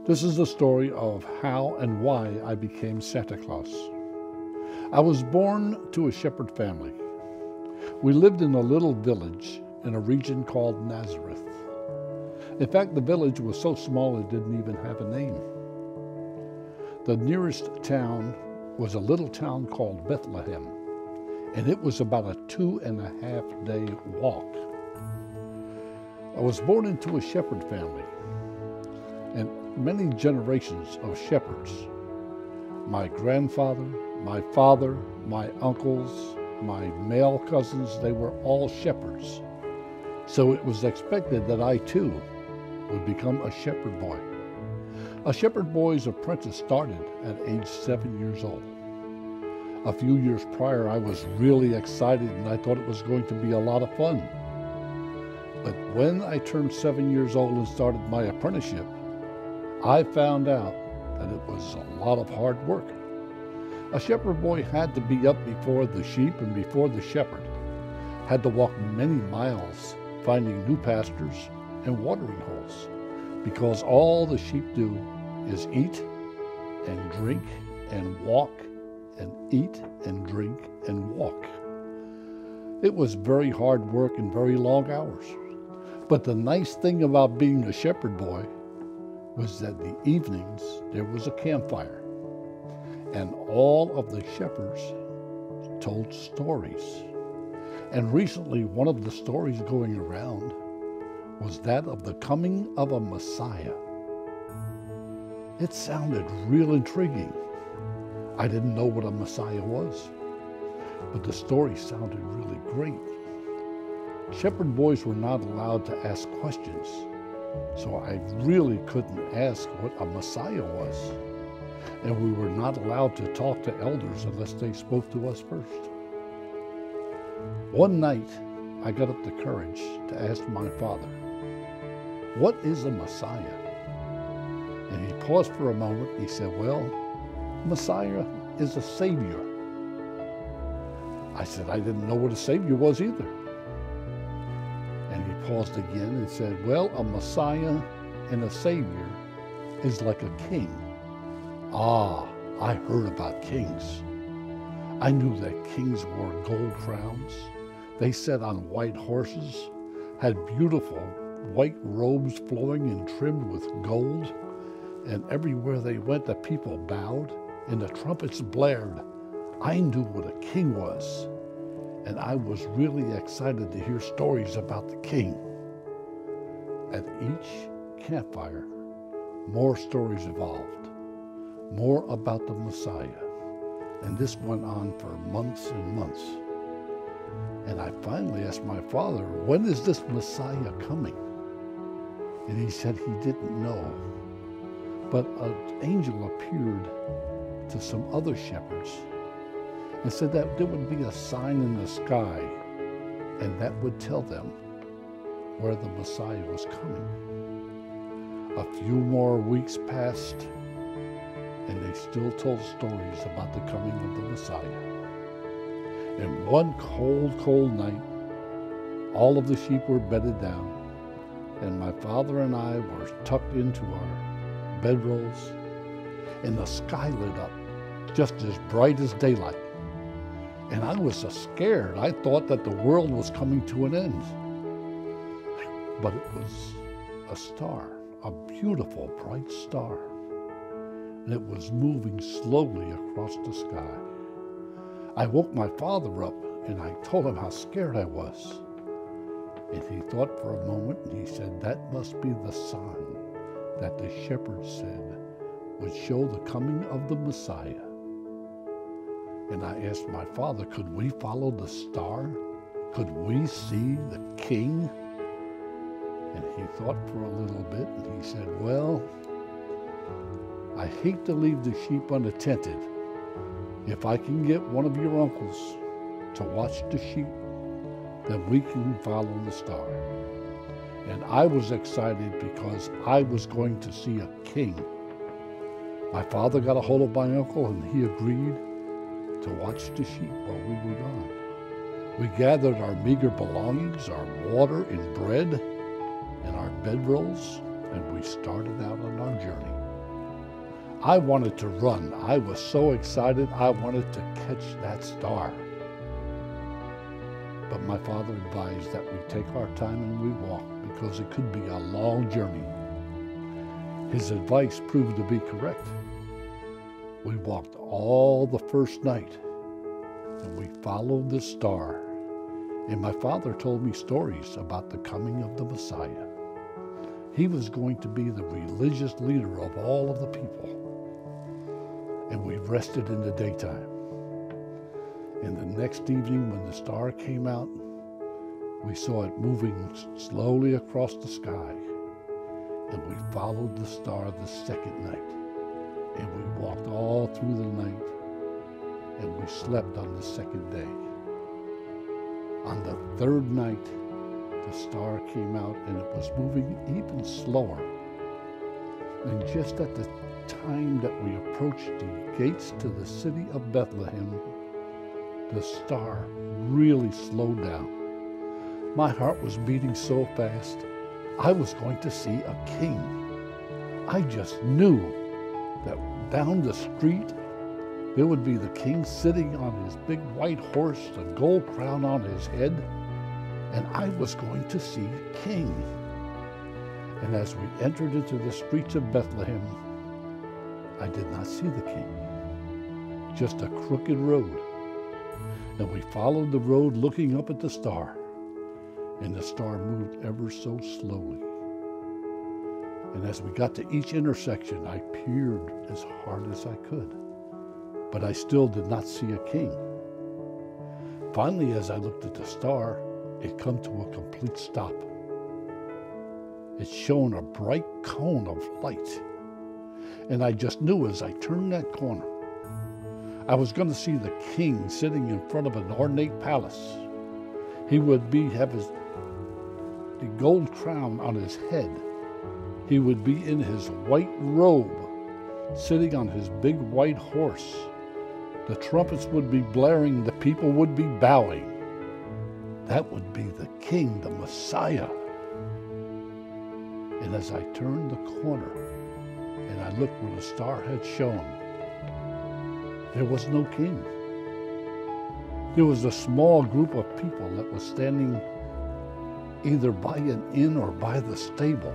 This is the story of how and why I became Santa Claus. I was born to a shepherd family. We lived in a little village in a region called Nazareth. In fact, the village was so small it didn't even have a name. The nearest town was a little town called Bethlehem, and it was about a 2.5-day walk. I was born into a shepherd family, and many generations of shepherds. My grandfather, my father, my uncles, my male cousins, they were all shepherds. So it was expected that I too would become a shepherd boy. A shepherd boy's apprentice started at age 7 years old. A few years prior, I was really excited and I thought it was going to be a lot of fun. But when I turned 7 years old and started my apprenticeship, I found out that it was a lot of hard work. A shepherd boy had to be up before the sheep and before the shepherd, had to walk many miles finding new pastures and watering holes, because all the sheep do is eat and drink and walk and eat and drink and walk. It was very hard work and very long hours. But the nice thing about being a shepherd boy was that the evenings there was a campfire, and all of the shepherds told stories. And recently, one of the stories going around was that of the coming of a Messiah. It sounded real intriguing. I didn't know what a Messiah was, but the story sounded really great. Shepherd boys were not allowed to ask questions, so I really couldn't ask what a Messiah was. And we were not allowed to talk to elders unless they spoke to us first. One night, I got up the courage to ask my father, "What is a Messiah?" And he paused for a moment. He said, "Well, Messiah is a savior." I said, "I didn't know what a savior was either." And he paused again and said, "Well, a Messiah and a savior is like a king." Ah, I heard about kings. I knew that kings wore gold crowns. They sat on white horses, had beautiful white robes flowing and trimmed with gold, and everywhere they went, the people bowed and the trumpets blared. I knew what a king was, and I was really excited to hear stories about the king. At each campfire, more stories evolved, more about the Messiah, and this went on for months and months. And I finally asked my father, "When is this Messiah coming?" And he said he didn't know. But an angel appeared to some other shepherds and said that there would be a sign in the sky, and that would tell them where the Messiah was coming. A few more weeks passed, and they still told stories about the coming of the Messiah. And one cold night, all of the sheep were bedded down, and my father and I were tucked into our bedrolls, and the sky lit up just as bright as daylight. And I was so scared. I thought that the world was coming to an end. But it was a star, a beautiful bright star, and it was moving slowly across the sky. I woke my father up, and I told him how scared I was. And he thought for a moment, and he said, "That must be the sign that the shepherds said would show the coming of the Messiah." And I asked my father, could we follow the star? Could we see the king? And he thought for a little bit, and he said, "Well, I hate to leave the sheep unattended. If I can get one of your uncles to watch the sheep, then we can follow the star." And I was excited because I was going to see a king. My father got a hold of my uncle, and he agreed to watch the sheep while we were gone. We gathered our meager belongings, our water and bread, and our bedrolls, and we started out on our journey. I wanted to run. I was so excited. I wanted to catch that star. But my father advised that we take our time and we walk because it could be a long journey. His advice proved to be correct. We walked all the first night and we followed the star. And my father told me stories about the coming of the Messiah. He was going to be the religious leader of all of the people. And we rested in the daytime. And the next evening when the star came out, we saw it moving slowly across the sky. And we followed the star the second night. And we walked all through the night. And we slept on the second day. On the third night, the star came out and it was moving even slower. And just at the time that we approached the gates to the city of Bethlehem, the star really slowed down. My heart was beating so fast, I was going to see a king. I just knew that down the street, there would be the king sitting on his big white horse, a gold crown on his head, and I was going to see a king. And as we entered into the streets of Bethlehem, I did not see the king, just a crooked road. And we followed the road looking up at the star, and the star moved ever so slowly. And as we got to each intersection, I peered as hard as I could. But I still did not see a king. Finally, as I looked at the star, it come to a complete stop. It shone a bright cone of light. And I just knew as I turned that corner, I was going to see the king sitting in front of an ornate palace. He would have the gold crown on his head. He would be in his white robe, sitting on his big white horse. The trumpets would be blaring, the people would be bowing. That would be the king, the Messiah. And as I turned the corner and I looked where the star had shone, there was no king. There was a small group of people that was standing either by an inn or by the stable.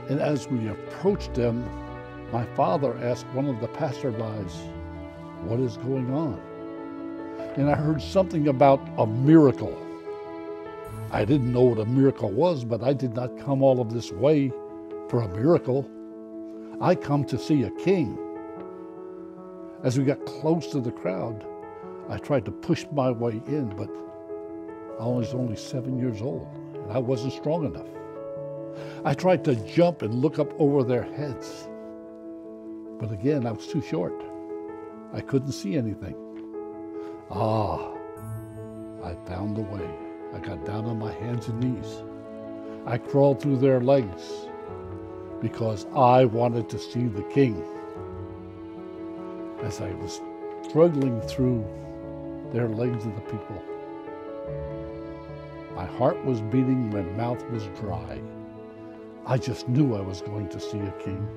And as we approached them, my father asked one of the passerbys, "What is going on?" And I heard something about a miracle. I didn't know what a miracle was, but I did not come all of this way for a miracle. I come to see a king. As we got close to the crowd, I tried to push my way in, but I was only 7 years old, and I wasn't strong enough. I tried to jump and look up over their heads, but again, I was too short. I couldn't see anything. I found a way. I got down on my hands and knees. I crawled through their legs because I wanted to see the king. As I was struggling through their legs of the people, my heart was beating, my mouth was dry. I just knew I was going to see a king.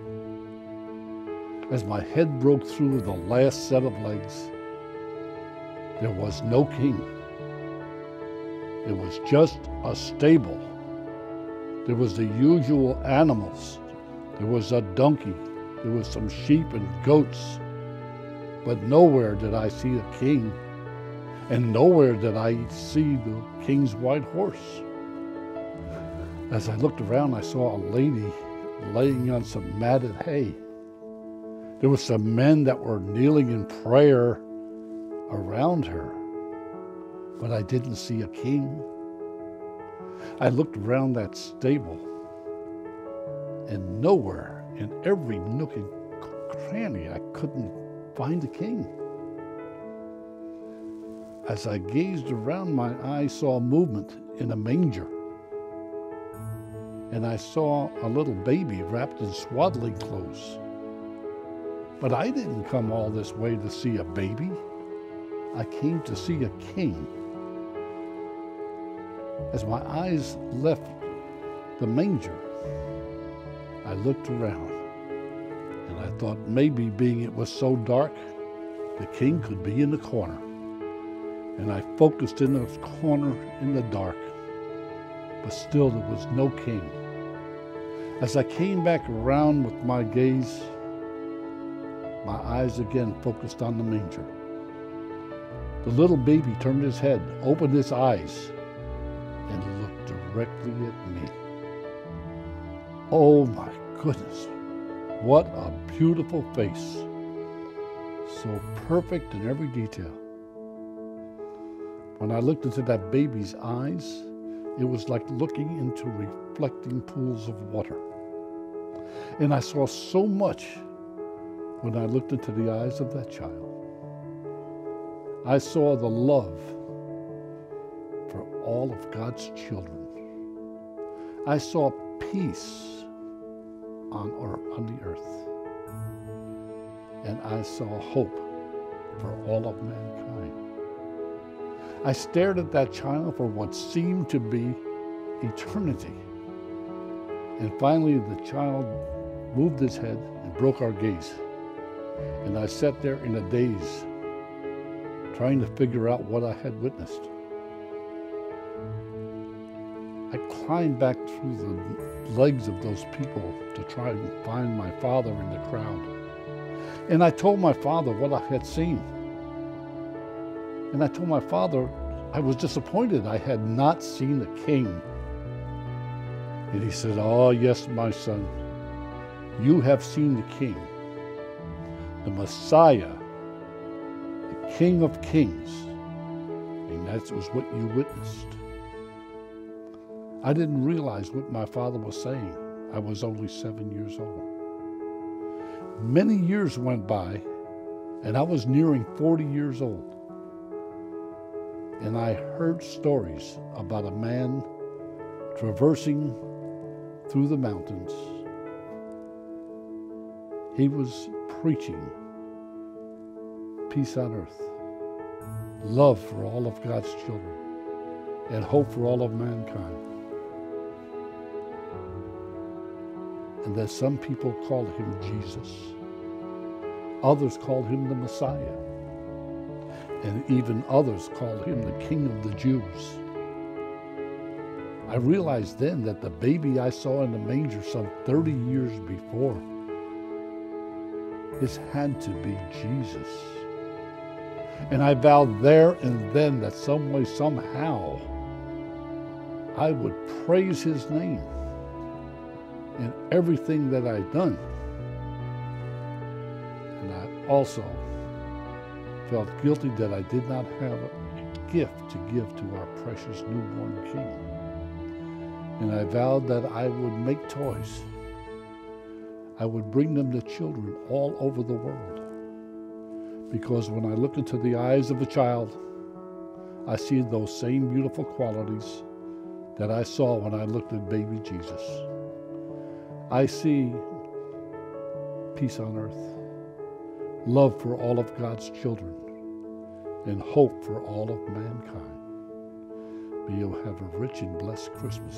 As my head broke through the last set of legs, there was no king. It was just a stable. There was the usual animals. There was a donkey. There was some sheep and goats. But nowhere did I see a king. And nowhere did I see the king's white horse. As I looked around, I saw a lady laying on some matted hay. There were some men that were kneeling in prayer around her, but I didn't see a king. I looked around that stable, and nowhere, in every nook and cranny, I couldn't find a king. As I gazed around, my eyes saw movement in a manger. And I saw a little baby wrapped in swaddling clothes. But I didn't come all this way to see a baby. I came to see a king. As my eyes left the manger, I looked around. And I thought maybe being it was so dark, the king could be in the corner. And I focused in the corner in the dark, but still there was no king. As I came back around with my gaze, my eyes again focused on the manger. The little baby turned his head, opened his eyes, and looked directly at me. Oh my goodness, what a beautiful face. So perfect in every detail. When I looked into that baby's eyes, it was like looking into reflecting pools of water. And I saw so much when I looked into the eyes of that child. I saw the love for all of God's children. I saw peace on the earth. And I saw hope for all of mankind. I stared at that child for what seemed to be eternity. And finally, the child moved his head and broke our gaze. And I sat there in a daze, trying to figure out what I had witnessed. I climbed back through the legs of those people to try and find my father in the crowd. And I told my father what I had seen. And I told my father I was disappointed I had not seen the king. And he said, "Oh, yes, my son, you have seen the king, the Messiah, the King of Kings, and that was what you witnessed." I didn't realize what my father was saying. I was only 7 years old. Many years went by, and I was nearing 40 years old. And I heard stories about a man traversing through the mountains. He was preaching peace on earth, love for all of God's children, and hope for all of mankind. And that some people called him Jesus. Others called him the Messiah. And even others called him the King of the Jews. I realized then that the baby I saw in the manger some 30 years before, this had to be Jesus. And I vowed there and then that some way, somehow, I would praise his name in everything that I'd done. And I also felt guilty that I did not have a gift to give to our precious newborn King. And I vowed that I would make toys. I would bring them to children all over the world. Because when I look into the eyes of a child, I see those same beautiful qualities that I saw when I looked at baby Jesus. I see peace on earth, love for all of God's children, and hope for all of mankind. May you have a rich and blessed Christmas.